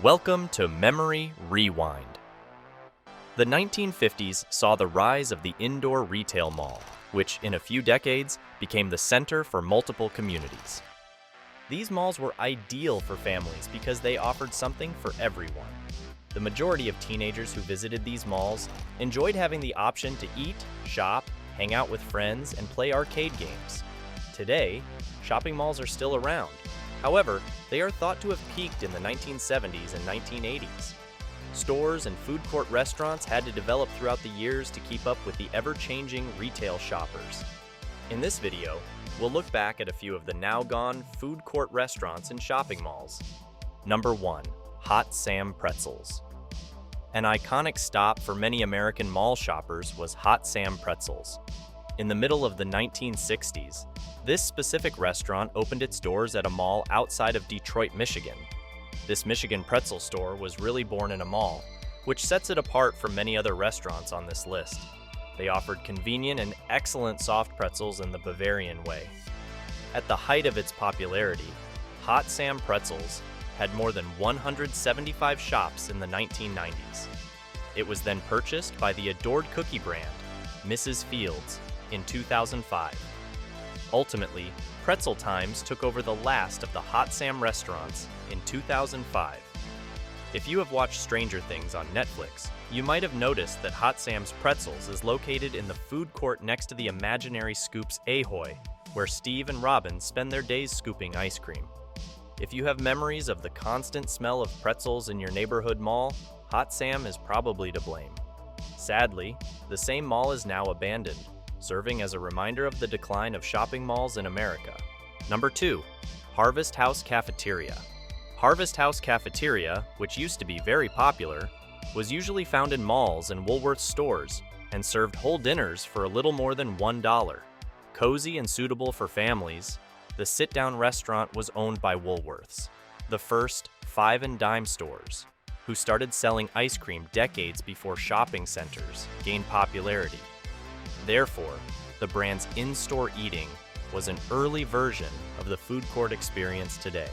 Welcome to Memory Rewind. The 1950s saw the rise of the indoor retail mall, which in a few decades became the center for multiple communities. These malls were ideal for families because they offered something for everyone. The majority of teenagers who visited these malls enjoyed having the option to eat, shop, hang out with friends, and play arcade games. Today, shopping malls are still around. However, they are thought to have peaked in the 1970s and 1980s. Stores and food court restaurants had to develop throughout the years to keep up with the ever-changing retail shoppers. In this video, we'll look back at a few of the now-gone food court restaurants and shopping malls. Number 1. Hot Sam Pretzels. An iconic stop for many American mall shoppers was Hot Sam Pretzels. In the middle of the 1960s, this specific restaurant opened its doors at a mall outside of Detroit, Michigan. This Michigan pretzel store was really born in a mall, which sets it apart from many other restaurants on this list. They offered convenient and excellent soft pretzels in the Bavarian way. At the height of its popularity, Hot Sam Pretzels had more than 175 shops in the 1990s. It was then purchased by the adored cookie brand, Mrs. Fields, in 2005. Ultimately, Pretzel Times took over the last of the Hot Sam restaurants in 2005. If you have watched Stranger Things on Netflix, you might have noticed that Hot Sam's Pretzels is located in the food court next to the imaginary Scoops Ahoy, where Steve and Robin spend their days scooping ice cream. If you have memories of the constant smell of pretzels in your neighborhood mall, Hot Sam is probably to blame. Sadly, the same mall is now abandoned, serving as a reminder of the decline of shopping malls in America. Number 2. Harvest House Cafeteria. Harvest House Cafeteria, which used to be very popular, was usually found in malls and Woolworth stores and served whole dinners for a little more than $1. Cozy and suitable for families, the sit-down restaurant was owned by Woolworths, the first five and dime stores, who started selling ice cream decades before shopping centers gained popularity. Therefore, the brand's in-store eating was an early version of the food court experience today.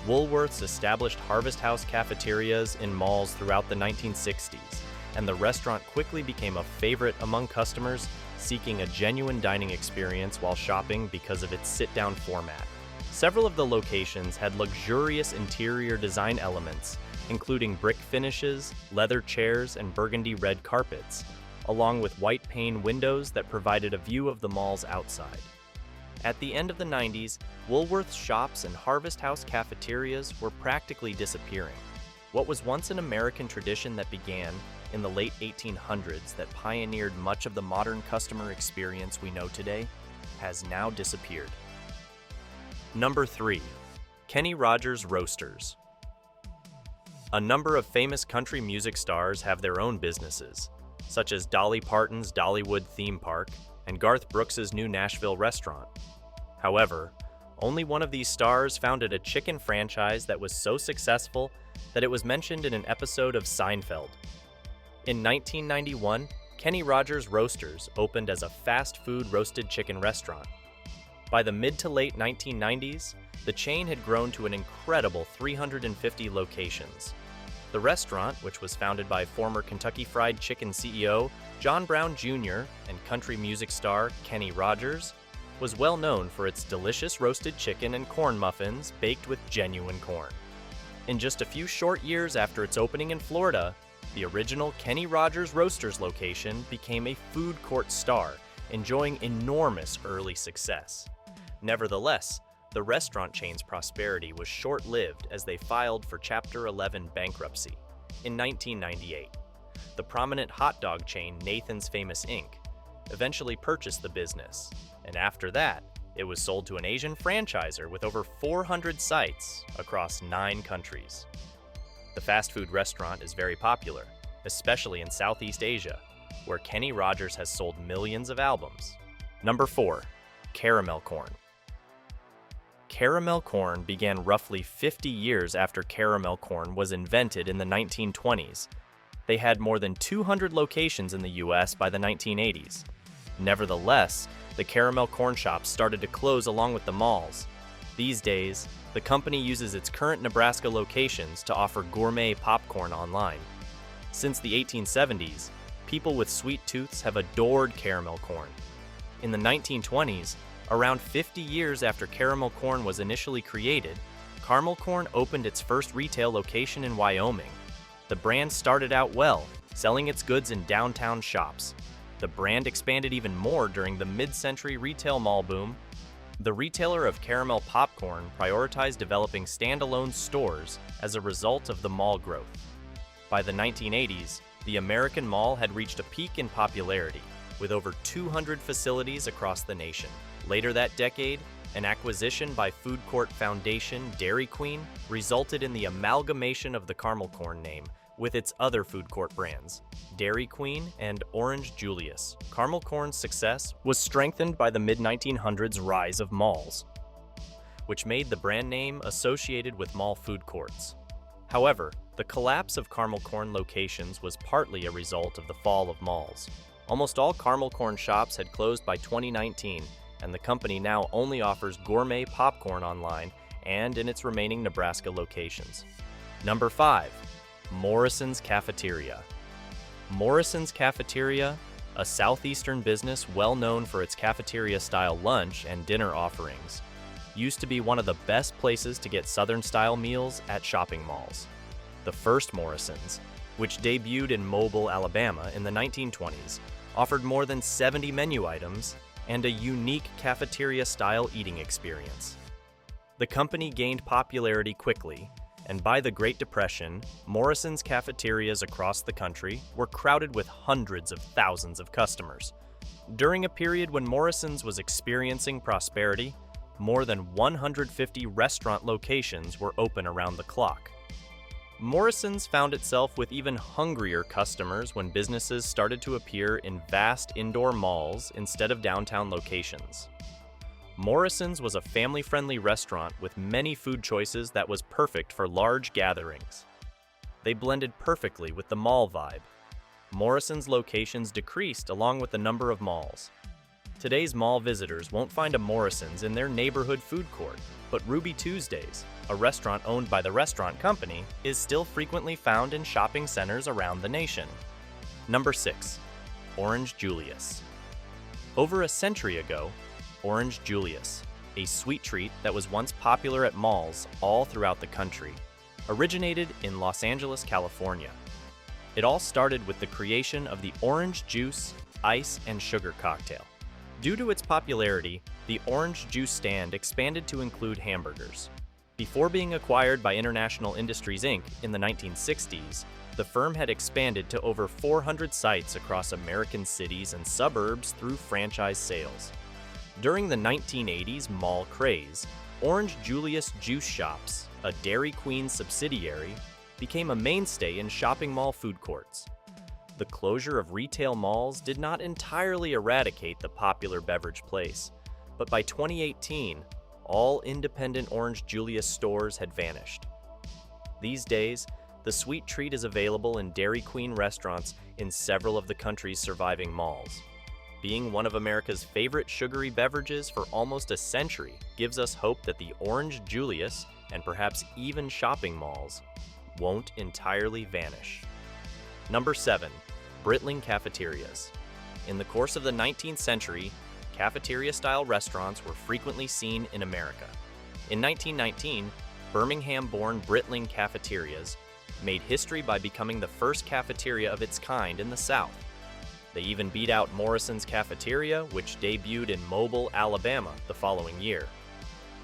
Woolworths established Harvest House cafeterias in malls throughout the 1960s, and the restaurant quickly became a favorite among customers seeking a genuine dining experience while shopping because of its sit-down format. Several of the locations had luxurious interior design elements, including brick finishes, leather chairs, and burgundy red carpets, along with white pane windows that provided a view of the mall's outside. At the end of the 90s, Woolworths shops and Harvest House cafeterias were practically disappearing. What was once an American tradition that began in the late 1800s that pioneered much of the modern customer experience we know today has now disappeared. Number 3. Kenny Rogers Roasters. A number of famous country music stars have their own businesses, such as Dolly Parton's Dollywood theme park and Garth Brooks' new Nashville restaurant. However, only one of these stars founded a chicken franchise that was so successful that it was mentioned in an episode of Seinfeld. In 1991, Kenny Rogers Roasters opened as a fast food roasted chicken restaurant. By the mid to late 1990s, the chain had grown to an incredible 350 locations. The restaurant, which was founded by former Kentucky Fried Chicken CEO John Brown Jr. and country music star Kenny Rogers, was well known for its delicious roasted chicken and corn muffins baked with genuine corn. In just a few short years after its opening in Florida, the original Kenny Rogers Roasters location became a food court star, enjoying enormous early success. Nevertheless, the restaurant chain's prosperity was short-lived as they filed for Chapter 11 bankruptcy in 1998. The prominent hot dog chain Nathan's Famous Inc. eventually purchased the business, and after that, it was sold to an Asian franchisor with over 400 sites across 9 countries. The fast food restaurant is very popular, especially in Southeast Asia, where Kenny Rogers has sold millions of albums. Number 4. Caramel corn. Caramel corn began roughly 50 years after caramel corn was invented in the 1920s. They had more than 200 locations in the US by the 1980s. Nevertheless, the caramel corn shops started to close along with the malls. These days, the company uses its current Nebraska locations to offer gourmet popcorn online. Since the 1870s, people with sweet tooths have adored caramel corn. In the 1920s, around 50 years after caramel corn was initially created, caramel corn opened its first retail location in Wyoming. The brand started out well, selling its goods in downtown shops. The brand expanded even more during the mid-century retail mall boom. The retailer of caramel popcorn prioritized developing standalone stores as a result of the mall growth. By the 1980s, the American Mall had reached a peak in popularity, with over 200 facilities across the nation. Later that decade, an acquisition by food court foundation Dairy Queen resulted in the amalgamation of the caramel corn name with its other food court brands, Dairy Queen and Orange Julius. Caramel corn's success was strengthened by the mid-1900s rise of malls, which made the brand name associated with mall food courts. However, the collapse of caramel corn locations was partly a result of the fall of malls. Almost all caramel corn shops had closed by 2019, and the company now only offers gourmet popcorn online and in its remaining Nebraska locations. Number 5. Morrison's Cafeteria. Morrison's Cafeteria, a southeastern business well known for its cafeteria-style lunch and dinner offerings, used to be one of the best places to get Southern-style meals at shopping malls. The first Morrison's, which debuted in Mobile, Alabama in the 1920s, offered more than 70 menu items and a unique cafeteria-style eating experience. The company gained popularity quickly, and by the Great Depression, Morrison's cafeterias across the country were crowded with hundreds of thousands of customers. During a period when Morrison's was experiencing prosperity, more than 150 restaurant locations were open around the clock. Morrison's found itself with even hungrier customers when businesses started to appear in vast indoor malls instead of downtown locations. Morrison's was a family-friendly restaurant with many food choices that was perfect for large gatherings. They blended perfectly with the mall vibe. Morrison's locations decreased along with the number of malls. Today's mall visitors won't find a Morrison's in their neighborhood food court, but Ruby Tuesdays, a restaurant owned by the restaurant company, is still frequently found in shopping centers around the nation. Number 6. Orange Julius. Over a century ago, Orange Julius, a sweet treat that was once popular at malls all throughout the country, originated in Los Angeles, California. It all started with the creation of the orange juice, ice, and sugar cocktail. Due to its popularity, the orange juice stand expanded to include hamburgers. Before being acquired by International Industries Inc. in the 1960s, the firm had expanded to over 400 sites across American cities and suburbs through franchise sales. During the 1980s mall craze, Orange Julius Juice Shops, a Dairy Queen subsidiary, became a mainstay in shopping mall food courts. The closure of retail malls did not entirely eradicate the popular beverage place, but by 2018, all independent Orange Julius stores had vanished. These days, the sweet treat is available in Dairy Queen restaurants in several of the country's surviving malls. Being one of America's favorite sugary beverages for almost a century gives us hope that the Orange Julius, and perhaps even shopping malls, won't entirely vanish. Number 7. Britling Cafeterias. In the course of the 19th century, cafeteria-style restaurants were frequently seen in America. In 1919, Birmingham-born Britling Cafeterias made history by becoming the first cafeteria of its kind in the South. They even beat out Morrison's Cafeteria, which debuted in Mobile, Alabama the following year.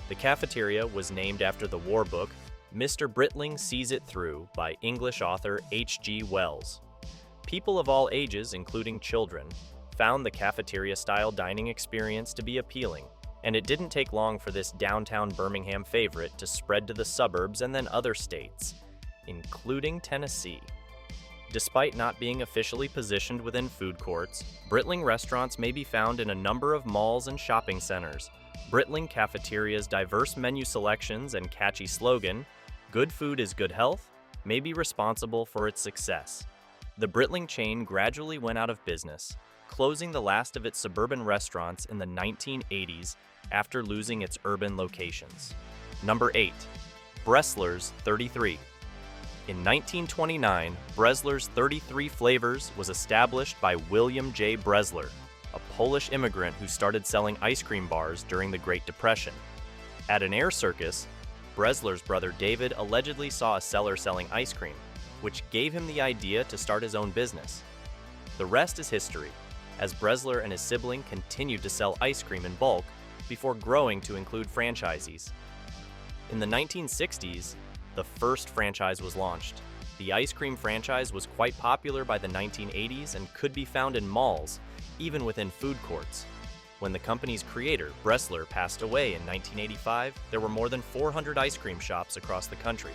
The cafeteria was named after the war book Mr. Britling Sees It Through by English author H.G. Wells. People of all ages, including children, found the cafeteria-style dining experience to be appealing, and it didn't take long for this downtown Birmingham favorite to spread to the suburbs and then other states, including Tennessee. Despite not being officially positioned within food courts, Britling restaurants may be found in a number of malls and shopping centers. Britling Cafeteria's diverse menu selections and catchy slogan, "Good food is good health," may be responsible for its success. The Britling chain gradually went out of business, closing the last of its suburban restaurants in the 1980s after losing its urban locations. Number 8. Bresler's 33. In 1929, Bresler's 33 Flavors was established by William J. Bresler, a Polish immigrant who started selling ice cream bars during the Great Depression. At an air circus, Bresler's brother David allegedly saw a seller selling ice cream, which gave him the idea to start his own business. The rest is history, as Bresler and his sibling continued to sell ice cream in bulk before growing to include franchisees. In the 1960s, the first franchise was launched. The ice cream franchise was quite popular by the 1980s and could be found in malls, even within food courts. When the company's creator, Bresler, passed away in 1985, there were more than 400 ice cream shops across the country.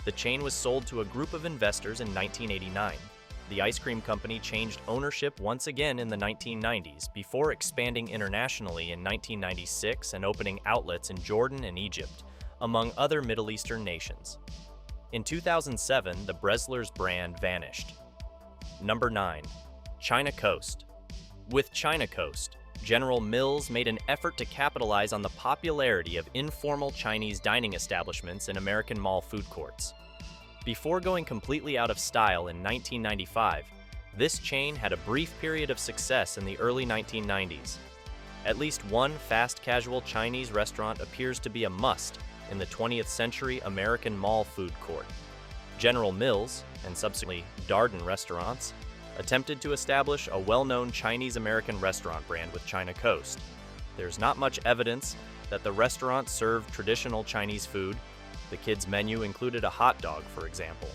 The chain was sold to a group of investors in 1989. The ice cream company changed ownership once again in the 1990s, before expanding internationally in 1996 and opening outlets in Jordan and Egypt, among other Middle Eastern nations. In 2007, the Bresler's brand vanished. Number 9. China Coast. With China Coast, General Mills made an effort to capitalize on the popularity of informal Chinese dining establishments in American mall food courts. Before going completely out of style in 1995, this chain had a brief period of success in the early 1990s. At least one fast casual Chinese restaurant appears to be a must in the 20th century American mall food court. General Mills, and subsequently Darden Restaurants, attempted to establish a well-known Chinese-American restaurant brand with China Coast. There's not much evidence that the restaurant served traditional Chinese food. The kids' menu included a hot dog, for example.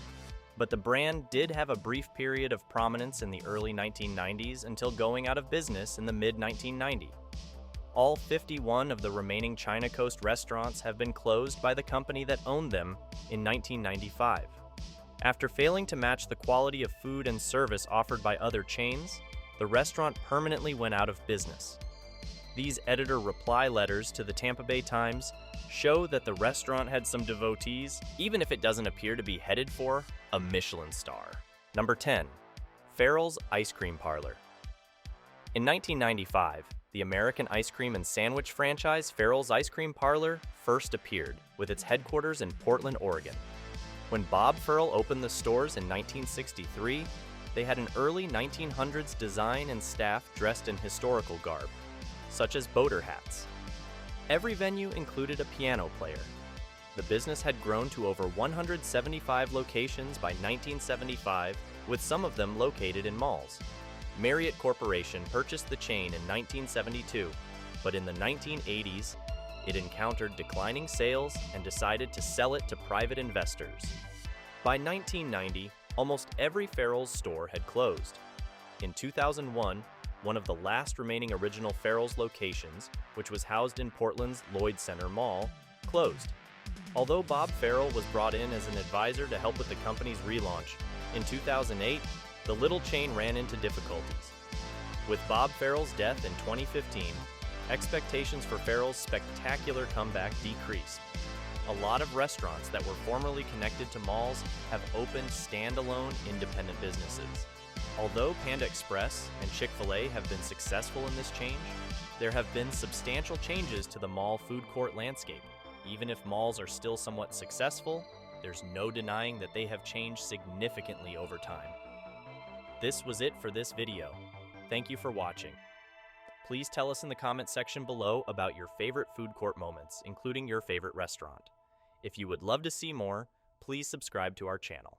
But the brand did have a brief period of prominence in the early 1990s until going out of business in the mid-1990s. All 51 of the remaining China Coast restaurants have been closed by the company that owned them in 1995. After failing to match the quality of food and service offered by other chains, the restaurant permanently went out of business. These editor reply letters to the Tampa Bay Times show that the restaurant had some devotees, even if it doesn't appear to be headed for a Michelin star. Number 10. Farrell's Ice Cream Parlor. In 1995, the American ice cream and sandwich franchise Farrell's Ice Cream Parlor first appeared, with its headquarters in Portland, Oregon. When Bob Farrell opened the stores in 1963, they had an early 1900s design and staff dressed in historical garb, such as boater hats. Every venue included a piano player. The business had grown to over 175 locations by 1975, with some of them located in malls. Marriott Corporation purchased the chain in 1972, but in the 1980s, it encountered declining sales and decided to sell it to private investors. By 1990, almost every Farrell's store had closed. In 2001, one of the last remaining original Farrell's locations, which was housed in Portland's Lloyd Center Mall, closed. Although Bob Farrell was brought in as an advisor to help with the company's relaunch, in 2008, the little chain ran into difficulties. With Bob Farrell's death in 2015, expectations for Farrell's spectacular comeback decreased. A lot of restaurants that were formerly connected to malls have opened standalone independent businesses. Although Panda Express and Chick-fil-A have been successful in this change, there have been substantial changes to the mall food court landscape. Even if malls are still somewhat successful, there's no denying that they have changed significantly over time. This was it for this video. Thank you for watching. Please tell us in the comment section below about your favorite food court moments, including your favorite restaurant. If you would love to see more, please subscribe to our channel.